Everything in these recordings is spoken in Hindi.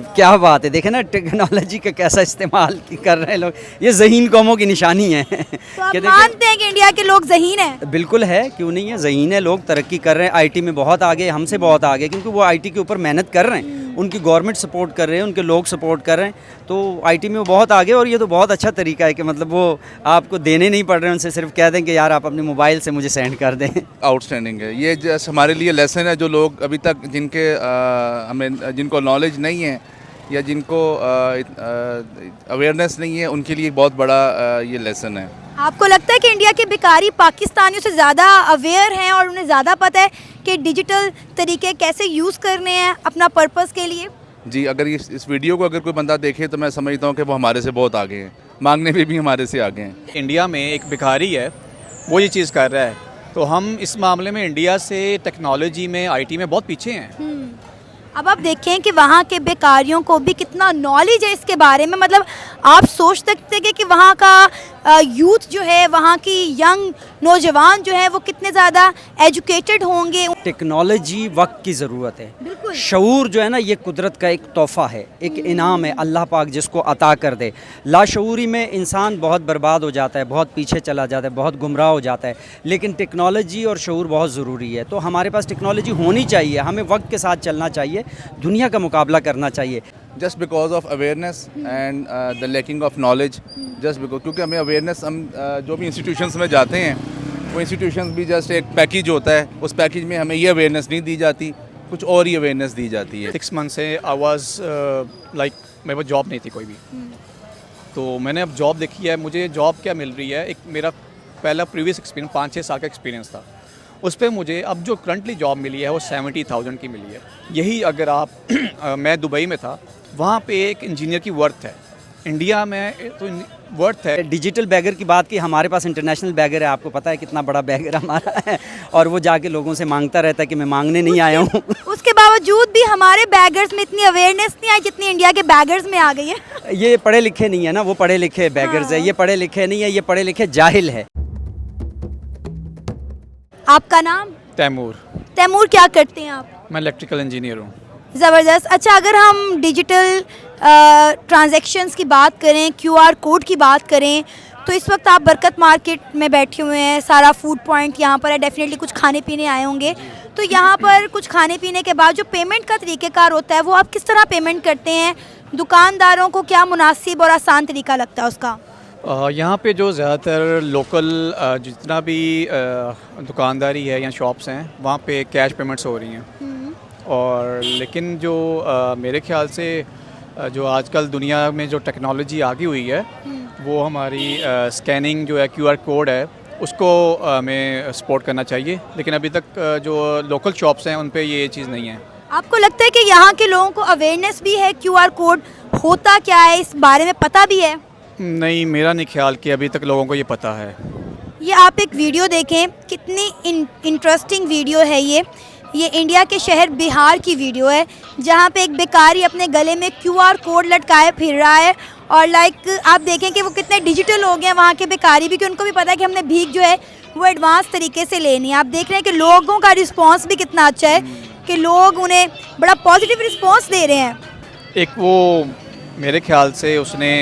क्या बात है, देखे ना टेक्नोलॉजी का कैसा इस्तेमाल कर रहे हैं लोग। ये ज़हीन कौमों की निशानी है। तो आप कि मानते हैं कि इंडिया के लोग ज़हीन हैं? बिल्कुल है, क्यों नहीं है, ज़हीन है, लोग तरक्की कर रहे हैं, आईटी में बहुत आगे, हमसे बहुत आगे, क्योंकि वो आईटी के ऊपर मेहनत कर रहे हैं, उनकी गवर्नमेंट सपोर्ट कर रहे हैं, उनके लोग सपोर्ट कर रहे हैं, तो आईटी में वो बहुत आगे। और ये तो बहुत अच्छा तरीका है कि मतलब वो आपको देने नहीं पड़ रहे हैं, उनसे सिर्फ कह दें कि यार आप अपने मोबाइल से मुझे सेंड कर दें। आउटस्टैंडिंग है ये, जैसे हमारे लिए लेसन है। जो लोग अभी तक हमें जिनको नॉलेज नहीं है या जिनको अवेयरनेस नहीं है, उनके लिए बहुत बड़ा ये लेसन है। आपको लगता है कि इंडिया के भिखारी पाकिस्तानियों से ज़्यादा अवेयर हैं और उन्हें ज़्यादा पता है कि डिजिटल तरीके कैसे यूज़ करने हैं अपना पर्पस के लिए? जी, अगर इस वीडियो को अगर कोई बंदा देखे तो मैं समझता हूँ कि वो हमारे से बहुत आगे हैं, मांगने में भी हमारे से आगे हैं। इंडिया में एक भिखारी है, वो ये चीज़ कर रहा है, तो हम इस मामले में इंडिया से टेक्नोलॉजी में, आईटी में बहुत पीछे हैं। अब आप देखें कि वहाँ के बेकारियों को भी कितना नॉलेज है इसके बारे में। मतलब आप सोच सकते हैं कि वहाँ का यूथ जो है, वहाँ की यंग नौजवान जो है, वो कितने ज़्यादा एजुकेटेड होंगे। टेक्नोलॉजी वक्त की ज़रूरत है, बिल्कुल। शऊर जो है ना, ये कुदरत का एक तोहफ़ा है, एक इनाम है, अल्लाह पाक जिसको अता कर दे। लाशऊरी में इंसान बहुत बर्बाद हो जाता है, बहुत पीछे चला जाता है, बहुत गुमराह हो जाता है, लेकिन टेक्नोलॉजी और शऊर बहुत ज़रूरी है। तो हमारे पास टेक्नोलॉजी होनी चाहिए, हमें वक्त के साथ चलना चाहिए, दुनिया का मुकाबला करना चाहिए। Just because of awareness and the lacking of knowledge, just because, क्योंकि हमें अवेयरनेस, हम जो भी इंस्टीट्यूशंस में जाते हैं, वो इंस्टीट्यूशंस भी जस्ट एक पैकेज होता है, उस पैकेज में हमें ये अवेयरनेस नहीं दी जाती, कुछ और ही अवेयरनेस दी जाती है। 6 मंथ से आई वाज लाइक, मेरे पास जॉब नहीं थी कोई भी, तो मैंने अब जॉब देखी है। मुझे जॉब क्या मिल रही है, एक मेरा पहला प्रीवियस एक्सपीरियंस 5-6 साल का एक्सपीरियंस था, उस पर मुझे अब जो करंटली जॉब मिली है वो 70,000 की मिली है। यही अगर आप मैं दुबई में था, वहाँ पे एक इंजीनियर की वर्थ है, इंडिया में तो वर्थ है। डिजिटल बैगर की बात की, हमारे पास इंटरनेशनल बैगर है, आपको पता है कितना बड़ा बैगर हमारा है, और वो जाके लोगों से मांगता रहता है कि मैं मांगने नहीं आया हूँ। उसके बावजूद भी हमारे बैगर्स में इतनी अवेयरनेस नहीं आई जितनी इंडिया के बैगर्स में आ गई है। ये पढ़े लिखे नहीं है ना, वो पढ़े लिखे बैगर्स है, ये पढ़े लिखे नहीं है, ये पढ़े लिखे जाहिल है। आपका नाम? तैमूर। तैमूर, क्या करते हैं आप? मैं इलेक्ट्रिकल इंजीनियर हूँ। ज़बरदस्त। अच्छा, अगर हम डिजिटल ट्रांजैक्शंस की बात करें, क्यूआर कोड की बात करें, तो इस वक्त आप बरकत मार्केट में बैठे हुए हैं, सारा फूड पॉइंट यहाँ पर है, डेफिनेटली कुछ खाने पीने आए होंगे। तो यहाँ पर कुछ खाने पीने के बाद जो पेमेंट का तरीक़ेकार होता है, वो आप किस तरह पेमेंट करते हैं? दुकानदारों को क्या मुनासिब और आसान तरीका लगता है उसका? यहाँ पे जो ज़्यादातर लोकल जितना भी दुकानदारी है या शॉप्स हैं, वहाँ पे कैश पेमेंट्स हो रही हैं। और लेकिन जो मेरे ख्याल से जो आजकल दुनिया में जो टेक्नोलॉजी आगी हुई है, वो हमारी स्कैनिंग जो है, क्यूआर कोड है, उसको हमें सपोर्ट करना चाहिए। लेकिन अभी तक जो लोकल शॉप्स हैं उन पे ये चीज़ नहीं है। आपको लगता है कि यहाँ के लोगों को अवेयरनेस भी है, क्यूआर कोड होता क्या है, इस बारे में पता भी है? नहीं, मेरा नहीं ख्याल कि अभी तक लोगों को ये पता है। ये आप एक वीडियो देखें, कितनी इंटरेस्टिंग वीडियो है ये इंडिया के शहर बिहार की वीडियो है, जहाँ पे एक बेकारी अपने गले में क्यूआर कोड लटकाए फिर रहा है। और आप देखें कि वो कितने डिजिटल हो गए हैं वहाँ के बेकारी भी, कि उनको भी पता है कि हमने भीख जो है वो एडवांस तरीके से लेनी है। आप देख रहे हैं कि लोगों का रिस्पॉन्स भी कितना अच्छा है, कि लोग उन्हें बड़ा पॉजिटिव रिस्पॉन्स दे रहे हैं। एक वो मेरे ख्याल से उसने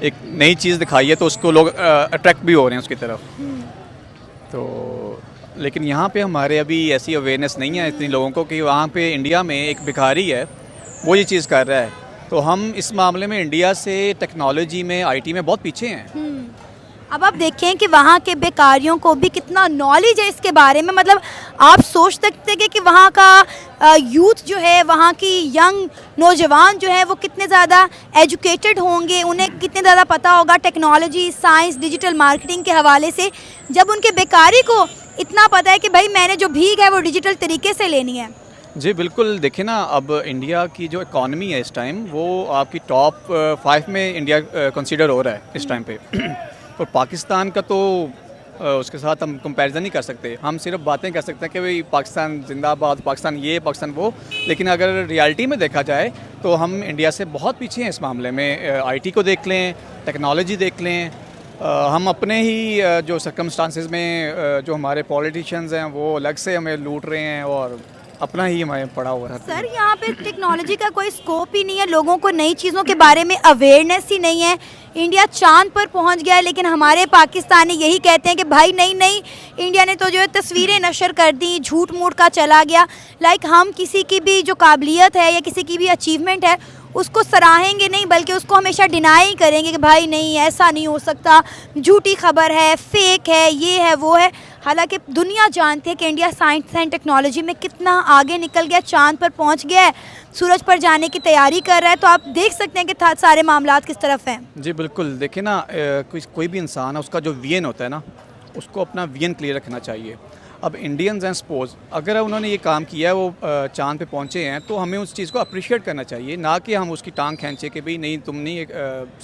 एक नई चीज़ दिखाई है, तो उसको लोग अट्रैक्ट भी हो रहे हैं उसकी तरफ। तो लेकिन यहाँ पे हमारे अभी ऐसी अवेयरनेस नहीं है इतनी लोगों को, कि वहाँ पे इंडिया में एक भिखारी है, वो ये चीज़ कर रहा है, तो हम इस मामले में इंडिया से टेक्नोलॉजी में, आईटी में बहुत पीछे हैं। अब आप देखें कि वहाँ के बेकारियों को भी कितना नॉलेज है इसके बारे में। मतलब आप सोच सकते हैं कि वहाँ का यूथ जो है, वहाँ की यंग नौजवान जो है, वो कितने ज़्यादा एजुकेटेड होंगे, उन्हें कितने ज़्यादा पता होगा टेक्नोलॉजी, साइंस, डिजिटल मार्केटिंग के हवाले से, जब उनके बेकारी को इतना पता है कि भाई मैंने जो भीख है वो डिजिटल तरीके से लेनी है। जी बिल्कुल, देखिए ना, अब इंडिया की जो इकॉनमी है इस टाइम, वो आपकी टॉप 5 में इंडिया कंसीडर हो रहा है इस टाइम पे। और पाकिस्तान का तो उसके साथ हम कंपैरिजन नहीं कर सकते। हम सिर्फ बातें कर सकते हैं कि भाई पाकिस्तान जिंदाबाद, पाकिस्तान ये, पाकिस्तान वो, लेकिन अगर रियलिटी में देखा जाए तो हम इंडिया से बहुत पीछे हैं इस मामले में। आईटी को देख लें, टेक्नोलॉजी देख लें, हम अपने ही जो सर्कमस्टांसेस में जो हमारे पॉलिटिशियंस हैं वो अलग से हमें लूट रहे हैं, और अपना ही हमारे पड़ा हुआ है। सर यहाँ पे टेक्नोलॉजी का कोई स्कोप ही नहीं है, लोगों को नई चीज़ों के बारे में अवेयरनेस ही नहीं है। इंडिया चांद पर पहुँच गया है, लेकिन हमारे पाकिस्तानी यही कहते हैं कि भाई नहीं नहीं, इंडिया ने तो जो है तस्वीरें नशर कर दी, झूठ मूठ का चला गया। लाइक हम किसी की भी जो काबिलियत है या किसी की भी अचीवमेंट है उसको सराहेंगे नहीं, बल्कि उसको हमेशा डिनाई ही करेंगे कि भाई नहीं ऐसा नहीं हो सकता, झूठी खबर है, फेक है, ये है वो है। हालांकि दुनिया जानती है कि इंडिया साइंस एंड टेक्नोलॉजी में कितना आगे निकल गया, चांद पर पहुंच गया है, सूरज पर जाने की तैयारी कर रहा है। तो आप देख सकते हैं कि सारे मामलात किस तरफ हैं। जी बिल्कुल, देखिए ना, कोई भी इंसान है उसका जो विजन होता है ना, उसको अपना विजन क्लियर रखना चाहिए। अब इंडियंस एंड सपोज अगर उन्होंने ये काम किया है, वो चांद पे पहुंचे हैं, तो हमें उस चीज़ को अप्रिशिएट करना चाहिए, ना कि हम उसकी टांग खींचे कि भाई नहीं तुम नहीं,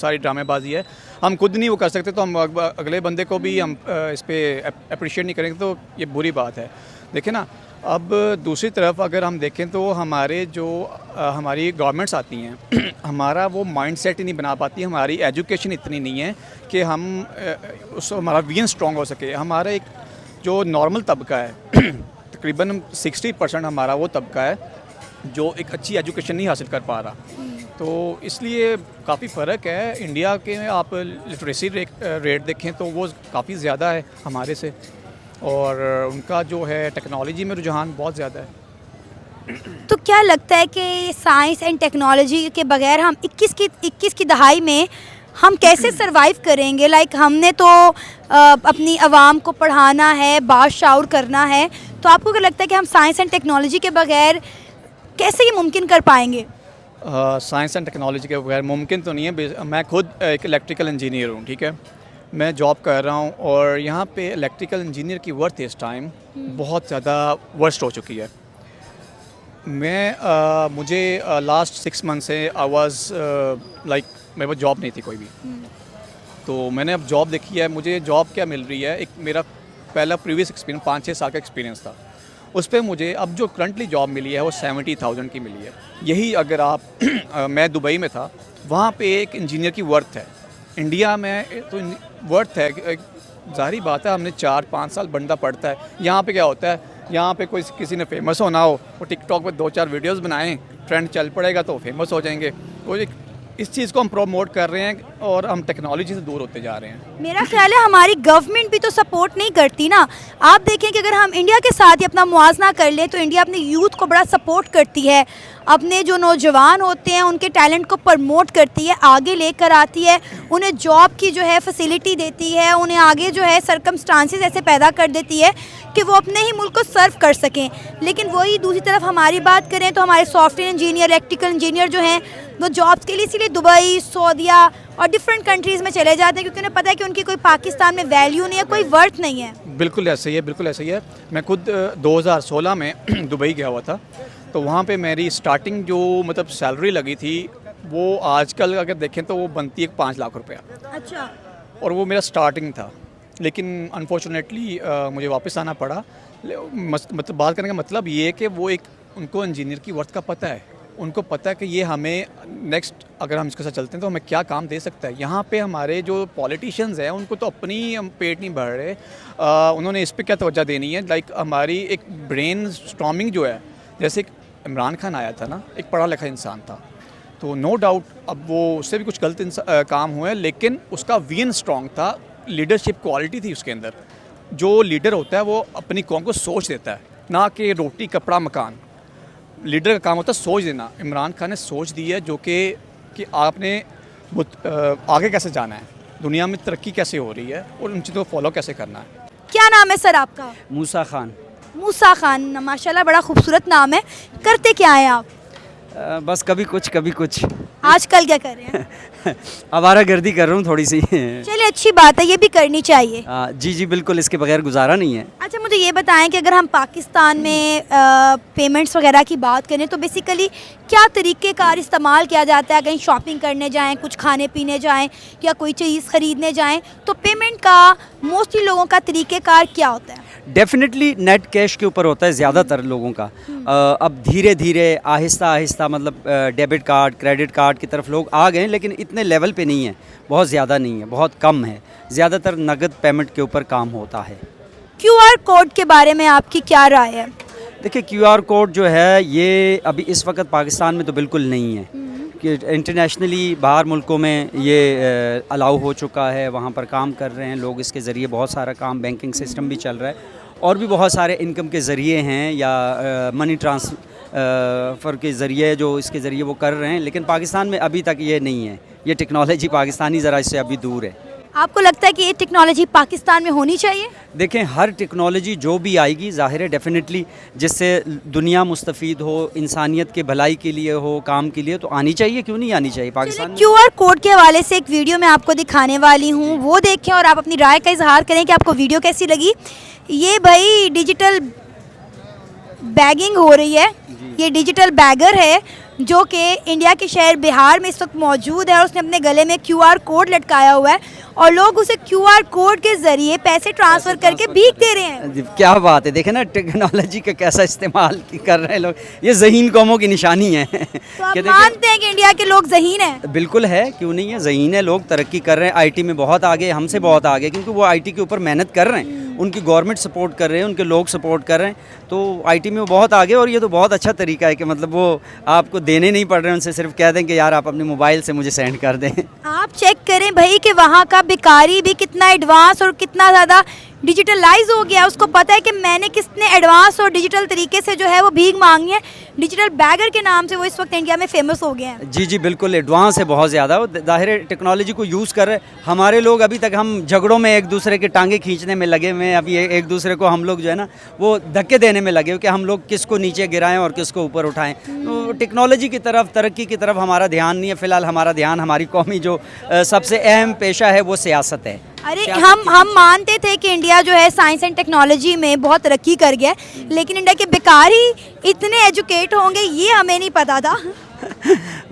सारी ड्रामेबाजी है, हम खुद नहीं वो कर सकते तो हम अगले बंदे को भी हम इस पर अप्रिशिएट नहीं करेंगे, तो ये बुरी बात है। देखिए ना, अब दूसरी तरफ अगर हम देखें तो हमारे जो हमारी गवर्नमेंट्स आती हैं हमारा वो माइंड सेट ही नहीं बना पाती, हमारी एजुकेशन इतनी नहीं है कि हम उस हमारा विजन स्ट्रॉन्ग हो सके। हमारा एक जो नॉर्मल तबका है तकरीबन 60% हमारा वो तबका है जो एक अच्छी एजुकेशन नहीं हासिल कर पा रहा, तो इसलिए काफ़ी फ़र्क है। इंडिया के आप लिटरेसी रेट देखें तो वो काफ़ी ज़्यादा है हमारे से, और उनका जो है टेक्नोलॉजी में रुझान बहुत ज़्यादा है। तो क्या लगता है कि साइंस एंड टेक्नोलॉजी के बगैर हम 21 की दहाई में हम कैसे सरवाइव करेंगे? लाइक हमने तो अपनी आवाम को पढ़ाना है, बाशऊर करना है, तो आपको क्या लगता है कि हम साइंस एंड टेक्नोलॉजी के बगैर कैसे ये मुमकिन कर पाएंगे? साइंस एंड टेक्नोलॉजी के बगैर मुमकिन तो नहीं है। मैं खुद एक इलेक्ट्रिकल इंजीनियर हूँ, ठीक है, मैं जॉब कर रहा हूँ, और यहाँ पे इलेक्ट्रिकल इंजीनियर की वर्थ इस टाइम बहुत ज़्यादा वर्स्ट हो चुकी है। मुझे लास्ट 6 मंथ से आई वाज लाइक मेरे पास जॉब नहीं थी कोई भी, तो मैंने अब जॉब देखी है। मुझे जॉब क्या मिल रही है, एक मेरा पहला प्रीवियस एक्सपीरियंस 5-6 साल का एक्सपीरियंस था, उस पर मुझे अब जो करंटली जॉब मिली है वो 70,000 की मिली है। यही अगर आप मैं दुबई में था, वहाँ पे एक इंजीनियर की वर्थ है, इंडिया में तो वर्थ है, ज़ाहिर बात है हमने 4-5 साल बंदा पढ़ता है। यहाँ पे क्या होता है, यहाँ पे कोई किसी ने फेमस होना हो, वो टिकटॉक पे 2-4 वीडियोस बनाएं, ट्रेंड चल पड़ेगा तो फेमस हो जाएंगे। तो इस चीज़ को हम प्रमोट कर रहे हैं और हम टेक्नोलॉजी से दूर होते जा रहे हैं। मेरा ख्याल है हमारी गवर्नमेंट भी तो सपोर्ट नहीं करती ना। आप देखें कि अगर हम इंडिया के साथ ही अपना मुआवजा कर लें तो इंडिया अपने यूथ को बड़ा सपोर्ट करती है, अपने जो नौजवान होते हैं उनके टैलेंट को प्रमोट करती है, आगे लेकर आती है, उन्हें जॉब की जो है फैसिलिटी देती है, उन्हें आगे जो है सर्कमस्टांसेस ऐसे पैदा कर देती है कि वो अपने ही मुल्क को सर्व कर सकें। लेकिन वही दूसरी तरफ हमारी बात करें तो हमारे सॉफ्टवेयर इंजीनियर, इलेक्ट्रिकल इंजीनियर जो हैं वो जॉब्स के लिए इसीलिए दुबई, सऊदीया और डिफरेंट कंट्रीज़ में चले जाते हैं, क्योंकि उन्हें पता है कि उनकी कोई पाकिस्तान में वैल्यू नहीं है, कोई वर्थ नहीं है। बिल्कुल ऐसे ही है, बिल्कुल ऐसे ही है। मैं खुद 2016 में दुबई गया हुआ था, तो वहाँ पे मेरी स्टार्टिंग जो मतलब सैलरी लगी थी वो आजकल अगर देखें तो वो बनती है 5 लाख रुपया। अच्छा। और वो मेरा स्टार्टिंग था, लेकिन अनफॉर्चुनेटली मुझे वापस आना पड़ा। मतलब बात करने का मतलब ये है कि वो एक उनको इंजीनियर की वर्थ का पता है, उनको पता है कि ये हमें नेक्स्ट अगर हम इसके साथ चलते हैं तो हमें क्या काम दे सकता है। यहाँ पे हमारे जो पॉलिटिशियंस हैं उनको तो अपनी पेट नहीं भर रहे, उन्होंने इस पे क्या तवज्जो देनी है। लाइक हमारी एक ब्रेन स्टॉर्मिंग जो है, जैसे इमरान खान आया था ना, एक पढ़ा लिखा इंसान था, तो नो डाउट अब वो उससे भी कुछ गलत काम हुए, लेकिन उसका विजन स्ट्रॉन्ग था, लीडरशिप क्वालिटी थी उसके अंदर। जो लीडर होता है वो अपनी कौम को सोच देता है, ना कि रोटी कपड़ा मकान। लीडर का काम होता है सोच देना। इमरान खान ने सोच दी है जो कि आपने आगे कैसे जाना है, दुनिया में तरक्की कैसे हो रही है और उन चीज़ों को फॉलो कैसे करना है। क्या नाम है सर आपका? मूसा खान। मूसा खान, माशाल्लाह बड़ा खूबसूरत नाम है। करते क्या हैं आप? बस कभी कुछ कभी कुछ। आजकल क्या कर रहे हैं? आवारागर्दी कर रहा हूँ थोड़ी सी। चलिए अच्छी बात है, ये भी करनी चाहिए। जी जी बिल्कुल, इसके बगैर गुजारा नहीं है। अच्छा मुझे ये बताएं कि अगर हम पाकिस्तान में पेमेंट्स वगैरह की बात करें तो बेसिकली क्या तरीक़ेकार इस्तेमाल किया जाता है? कहीं शॉपिंग करने जाएं, कुछ खाने पीने जाएं या कोई चीज़ ख़रीदने जाएं, तो पेमेंट का मोस्टली लोगों का तरीक़ेकार क्या होता है? डेफिनेटली नेट कैश के ऊपर होता है ज़्यादातर लोगों का। अब धीरे धीरे आहिस्ता आहिस्ता मतलब डेबिट कार्ड, क्रेडिट कार्ड की तरफ लोग आ गए हैं, लेकिन इतने लेवल पे नहीं है, बहुत ज़्यादा नहीं है, बहुत कम है। ज़्यादातर नगद पेमेंट के ऊपर काम होता है। QR कोड के बारे में आपकी क्या राय है? देखिए QR कोड जो है ये अभी इस वक्त पाकिस्तान में तो बिल्कुल नहीं है कि इंटरनेशनली बाहर मुल्कों में ये अलाउ हो चुका है, वहाँ पर काम कर रहे हैं लोग, इसके ज़रिए बहुत सारा काम, बैंकिंग सिस्टम भी चल रहा है और भी बहुत सारे इनकम के ज़रिए हैं या मनी ट्रांसफ़र के ज़रिए जो इसके ज़रिए वो कर रहे हैं, लेकिन पाकिस्तान में अभी तक ये नहीं है। ये टेक्नोलॉजी पाकिस्तानी ज़रा इससे अभी दूर है। आपको लगता है कि ये टेक्नोलॉजी पाकिस्तान में होनी चाहिए? देखें, हर टेक्नोलॉजी जो भी आएगी ज़ाहिर है डेफिनेटली जिससे दुनिया मुस्तफ़ीद हो, इंसानियत के भलाई के लिए हो, काम के लिए, तो आनी चाहिए, क्यों नहीं आनी चाहिए पाकिस्तान में। QR कोड के हवाले से एक वीडियो मैं आपको दिखाने वाली हूँ, वो देखें और आप अपनी राय का इजहार करें कि आपको वीडियो कैसी लगी। ये भाई डिजिटल बैगिंग हो रही है, ये डिजिटल बैगर है जो कि इंडिया के शहर बिहार में इस वक्त मौजूद है और उसने अपने गले में QR कोड लटकाया हुआ है और लोग उसे QR कोड के ज़रिए पैसे ट्रांसफ़र करके भीख दे रहे हैं। क्या बात है, देखें ना टेक्नोलॉजी का कैसा इस्तेमाल कर रहे हैं लोग। ये ज़हीन कौमों की निशानी है। तो आप मानते हैं कि इंडिया के लोग ज़हीन हैं? बिल्कुल है, क्यों नहीं है, ज़हीन है, लोग तरक्की कर रहे हैं, IT में बहुत आगे, हमसे बहुत आगे, क्योंकि वो IT के ऊपर मेहनत कर रहे हैं, उनकी गवर्नमेंट सपोर्ट कर रहे हैं, उनके लोग सपोर्ट कर रहे हैं, तो IT में वो बहुत आगे। और ये तो बहुत अच्छा तरीका है कि मतलब वो आपको देने नहीं पड़ रहे हैं, उनसे सिर्फ कह दें कि यार आप अपने मोबाइल से मुझे सेंड कर दें। आप चेक करें भाई कि वहाँ का भिखारी भी कितना एडवांस और कितना ज़्यादा डिजिटलाइज हो गया, उसको पता है कि मैंने कितने एडवांस और डिजिटल तरीके से जो है वो भीख मांगनी है। डिजिटल बैगर के नाम से वो इस वक्त इंडिया में फेमस हो गए हैं। जी जी बिल्कुल, एडवांस है बहुत ज़्यादा, वो ज़ाहिर है टेक्नोलॉजी को यूज़ कर रहे हैं। हमारे लोग अभी तक हम झगड़ों में एक दूसरे के टांगे खींचने में लगे हुए हैं, अभी एक दूसरे को हम लोग जो है ना वो धक्के देने में लगे हो कि हम लोग किसको नीचे गिराएं और किसको ऊपर उठाएं। तो टेक्नोलॉजी की तरफ, तरक्की की तरफ हमारा ध्यान नहीं है फ़िलहाल। हमारा ध्यान हमारी कौमी जो सबसे अहम पेशा है वो सियासत है। अरे हम मानते थे कि इंडिया जो है साइंस एंड टेक्नोलॉजी में बहुत तरक्की कर गया है, लेकिन इंडिया के भिखारी इतने एजुकेट होंगे ये हमें नहीं पता था।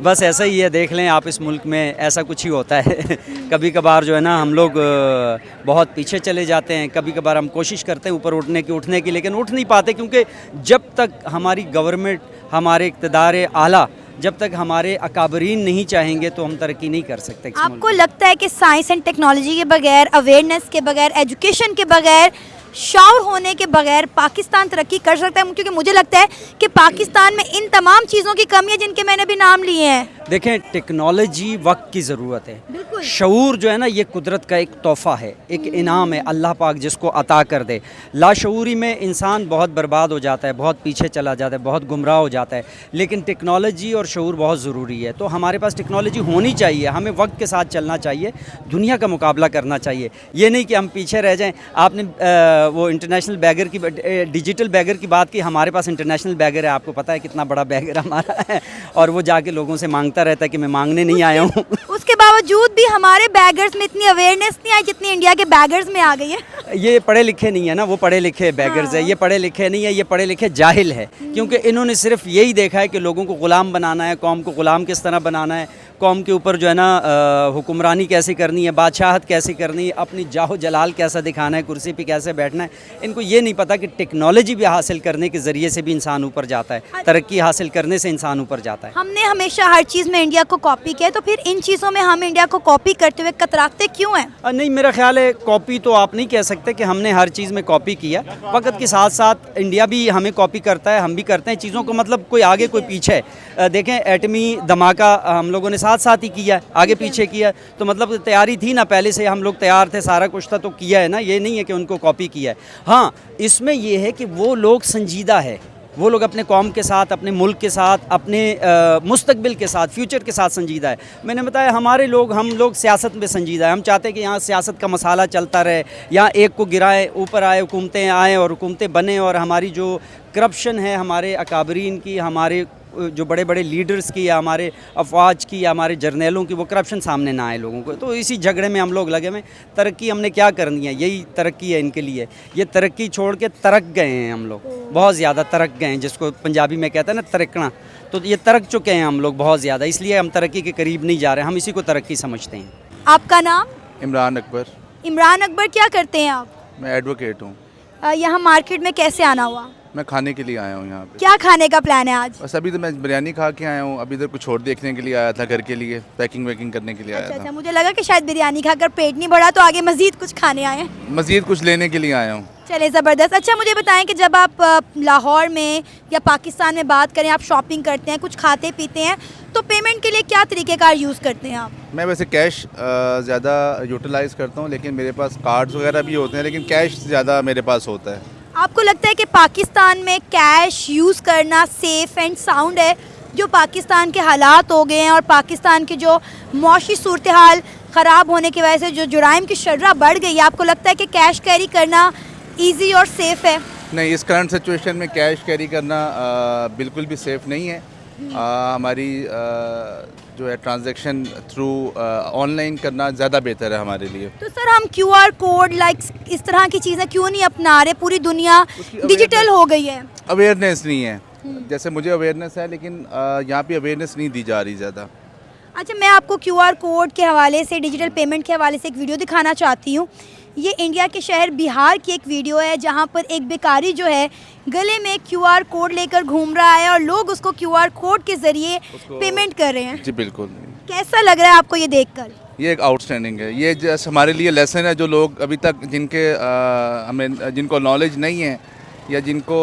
बस ऐसा ही है, देख लें आप, इस मुल्क में ऐसा कुछ ही होता है। कभी कभार जो है ना हम लोग बहुत पीछे चले जाते हैं, कभी कभार हम कोशिश करते हैं ऊपर उठने की, लेकिन उठ नहीं पाते, क्योंकि जब तक हमारी गवर्नमेंट, हमारे इक़्तिदार आला, जब तक हमारे अकाबरीन नहीं चाहेंगे तो हम तरक्की नहीं कर सकते। आपको लगता है कि साइंस एंड टेक्नोलॉजी के बगैर, अवेयरनेस के बगैर, एजुकेशन के बगैर, शौर होने के बगैर पाकिस्तान तरक्की कर सकता है? क्योंकि मुझे लगता है कि पाकिस्तान में इन तमाम चीज़ों की कमी है जिनके मैंने भी नाम लिए हैं। देखें, टेक्नोलॉजी वक्त की ज़रूरत है, शऊर जो है ना ये कुदरत का एक तोहफ़ा है, एक इनाम है, अल्लाह पाक जिसको अता कर दे। लाशऊरी में इंसान बहुत बर्बाद हो जाता है, बहुत पीछे चला जाता है, बहुत गुमराह हो जाता है, लेकिन टेक्नोलॉजी और शऊर बहुत ज़रूरी है। तो हमारे पास टेक्नोलॉजी होनी चाहिए, हमें वक्त के साथ चलना चाहिए, दुनिया का मुकाबला करना चाहिए। ये नहीं कि हम पीछे रह जाएँ। आपने वो इंटरनेशनल बैगर की, डिजिटल बैगर की बात की, हमारे पास इंटरनेशनल बैगर है, आपको पता है कितना बड़ा बैगर हमारा है, और वो जाके लोगों से मांगता रहता है कि मैं मांगने नहीं आया हूँ। उसके बावजूद भी हमारे बैगर्स में इतनी अवेयरनेस नहीं आई जितनी इंडिया के बैगर्स में आ गई है। ये पढ़े लिखे नहीं है ना, वो पढ़े लिखे बैगर्स है, ये पढ़े लिखे नहीं है, ये पढ़े लिखे जाहिल है, क्योंकि इन्होंने सिर्फ यही देखा है कि लोगों को ग़ुलाम बनाना है, कौम को ग़ुलाम किस तरह बनाना है, कौम के ऊपर जो है ना हुक्मरानी कैसे करनी है, बादशाहत कैसे करनी है, अपनी जाहो जलाल कैसा दिखाना है, कुर्सी पे कैसे बैठना है। इनको ये नहीं पता कि टेक्नोलॉजी भी हासिल करने के ज़रिए से भी इंसान ऊपर जाता है, तरक्की हासिल करने से इंसान ऊपर जाता है। हमने हमेशा हर चीज़ में इंडिया को कॉपी किया, तो फिर इन चीज़ों में हम इंडिया को कॉपी करते हुए कतराते क्यों हैं? नहीं, मेरा ख्याल है कॉपी तो आप नहीं कह सकते कि हमने हर चीज़ में कॉपी किया। वक्त के साथ साथ इंडिया भी हमें कॉपी करता है, हम भी करते हैं चीज़ों को, मतलब कोई आगे कोई पीछे। देखें, एटमी धमाका हम लोगों ने साथ साथ ही किया, आगे पीछे किया, तो मतलब तैयारी थी ना, पहले से हम लोग तैयार थे, सारा कुछ था, तो किया है ना। ये नहीं है कि उनको कॉपी किया है। हाँ, इसमें यह है कि वो लोग संजीदा है, वो लोग अपने कौम के साथ, अपने मुल्क के साथ, अपने मुस्तकबिल के साथ, फ्यूचर के साथ संजीदा है। मैंने बताया हमारे लोग, हम लोग सियासत में संजीदा है। हम चाहते हैं कि यहाँ सियासत का मसाला चलता रहे, यहाँ एक को गिराए, ऊपर आए, हुकूमतें आएँ और हुकूमतें बने, और हमारी जो करप्शन है हमारे अकाबरीन की, हमारे जो बड़े बड़े लीडर्स की, या हमारे अफवाज की, या हमारे जर्नैलों की, वो करप्शन सामने ना आए लोगों को। तो इसी झगड़े में हम लोग लगे हुए। तरक्की हमने क्या करनी है, यही तरक्की है इनके लिए। ये तरक्की छोड़ के तरक गए हैं हम लोग, बहुत ज़्यादा तरक गए हैं, जिसको पंजाबी में कहते हैं ना तरकना। तो ये तरक चुके हैं हम लोग बहुत ज़्यादा, इसलिए हम तरक्की के करीब नहीं जा रहे, हम इसी को तरक्की समझते हैं। आपका नाम? इमरान अकबर। इमरान अकबर, क्या करते हैं आप? मैं एडवोकेट हूँ। यहाँ मार्केट में कैसे आना हुआ? मैं खाने के लिए आया हूँ यहाँ पे। क्या खाने का प्लान है आज? बस अभी तो मैं बिरयानी खा के आया हूँ, अभी इधर कुछ और देखने के लिए आया था, घर के लिए पैकिंग वैकिंग करने के लिए आया अच्छा, मुझे लगा कि शायद बिरयानी खाकर पेट नहीं भरा तो आगे मजीद कुछ खाने आए हैं। था। मज़ीद कुछ लेने के लिए आया हूँ। चले ज़बरदस्त। अच्छा मुझे बताएं कि जब आप लाहौर में या पाकिस्तान में बात करें, आप शॉपिंग करते हैं, कुछ खाते पीते हैं, तो पेमेंट के लिए क्या तरीक़ेकार यूज़ करते हैं आप? मैं वैसे कैश ज़्यादा यूटिलाइज़ करता हूँ, लेकिन मेरे पास कार्ड्स वगैरह भी होते हैं, लेकिन कैश ज़्यादा मेरे पास होता है। आपको लगता है कि पाकिस्तान में कैश यूज़ करना सेफ़ एंड साउंड है? जो पाकिस्तान के हालात हो गए हैं और पाकिस्तान की जो मौशी सूरत हाल ख़राब होने की वजह से जो जुराइम की शर्रा बढ़ गई है, आपको लगता है कि कैश कैरी करना ईजी और सेफ़ है? नहीं, इस करंट सिचुएशन में कैश कैरी करना बिल्कुल भी सेफ़ नहीं है। हमारी जो है ट्रांजैक्शन थ्रू ऑनलाइन करना ज़्यादा बेहतर है हमारे लिए। तो सर हम QR कोड लाइक इस तरह की चीज़ें क्यों नहीं अपना रहे? पूरी दुनिया उसकी डिजिटल हो गई है। अवेयरनेस नहीं है, जैसे मुझे अवेयरनेस है, लेकिन यहाँ पे अवेयरनेस नहीं दी जा रही ज़्यादा। अच्छा मैं आपको QR कोड के हवाले से, डिजिटल पेमेंट के हवाले से एक वीडियो दिखाना चाहती हूँ। ये इंडिया के शहर बिहार की एक वीडियो है जहाँ पर एक भिखारी जो है गले में QR कोड लेकर घूम रहा है और लोग उसको QR कोड के ज़रिए पेमेंट कर रहे हैं। जी बिल्कुल। कैसा लग रहा है आपको ये देखकर? ये एक आउटस्टैंडिंग है, ये जस्ट हमारे लिए लेसन है। जो लोग अभी तक जिनको नॉलेज नहीं है या जिनको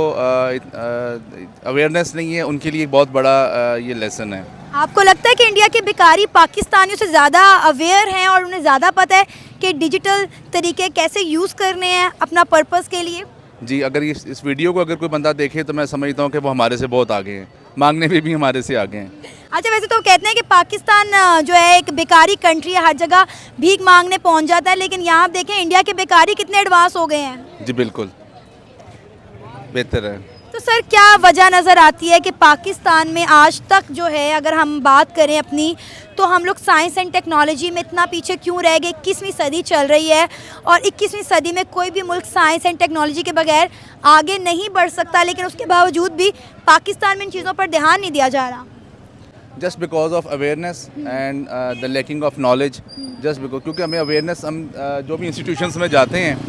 अवेयरनेस नहीं है, उनके लिए एक बहुत बड़ा ये लेसन है। आपको लगता है कि इंडिया के भिखारी पाकिस्तानियों से ज़्यादा अवेयर हैं और उन्हें ज़्यादा पता है कि डिजिटल तरीके कैसे यूज़ करने हैं अपना पर्पस के लिए? जी, अगर इस वीडियो को अगर कोई बंदा देखे तो मैं समझता हूँ कि वो हमारे से बहुत आगे हैं, मांगने में भी हमारे से आगे हैं। अच्छा वैसे तो कहते हैं कि पाकिस्तान जो है एक बेकारी कंट्री है, हर जगह भीख मांगने पहुंच जाता है, लेकिन यहाँ आप देखें इंडिया के बेकारी कितने एडवांस हो गए हैं। जी बिल्कुल, बेहतर है। तो सर क्या वजह नज़र आती है कि पाकिस्तान में आज तक जो है, अगर हम बात करें अपनी, तो हम लोग साइंस एंड टेक्नोलॉजी में इतना पीछे क्यों रह गए? 21वीं सदी चल रही है और 21वीं सदी में कोई भी मुल्क साइंस एंड टेक्नोलॉजी के बगैर आगे नहीं बढ़ सकता, लेकिन उसके बावजूद भी पाकिस्तान में इन चीज़ों पर ध्यान नहीं दिया जा रहा। Just because of awareness and the lacking of knowledge, just because, क्योंकि हमें अवेयरनेस, हम जो भी इंस्टीट्यूशंस में जाते हैं,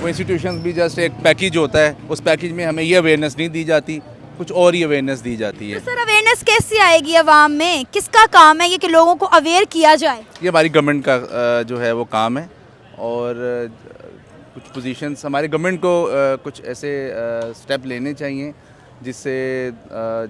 वो इंस्टीट्यूशंस भी जस्ट एक पैकेज होता है, उस पैकेज में हमें ये अवेयरनेस नहीं दी जाती, कुछ और ही अवेयरनेस दी जाती है। तो सर अवेयरनेस कैसे आएगी अवाम में? किसका काम है ये कि लोगों को अवेयर किया जाए? ये हमारी गवर्नमेंट का जो है वो काम है, और कुछ पोजीशंस हमारे गवर्नमेंट को कुछ ऐसे स्टेप लेने चाहिए जिससे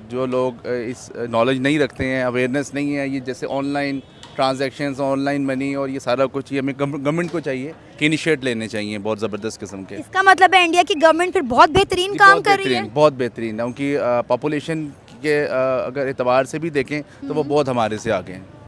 जो लोग इस नॉलेज नहीं रखते हैं, अवेयरनेस नहीं है, ये जैसे ऑनलाइन ट्रांजैक्शंस, ऑनलाइन मनी और ये सारा कुछ, ये हमें गवर्नमेंट को चाहिए कि इनिशिएट लेने चाहिए बहुत ज़बरदस्त किस्म के। इसका मतलब है इंडिया की गवर्नमेंट फिर बहुत बेहतरीन काम कर रही है। बहुत बेहतरीन है, उनकी पॉपुलेशन के अगर एतबार से भी देखें तो वो बहुत हमारे से आगे हैं।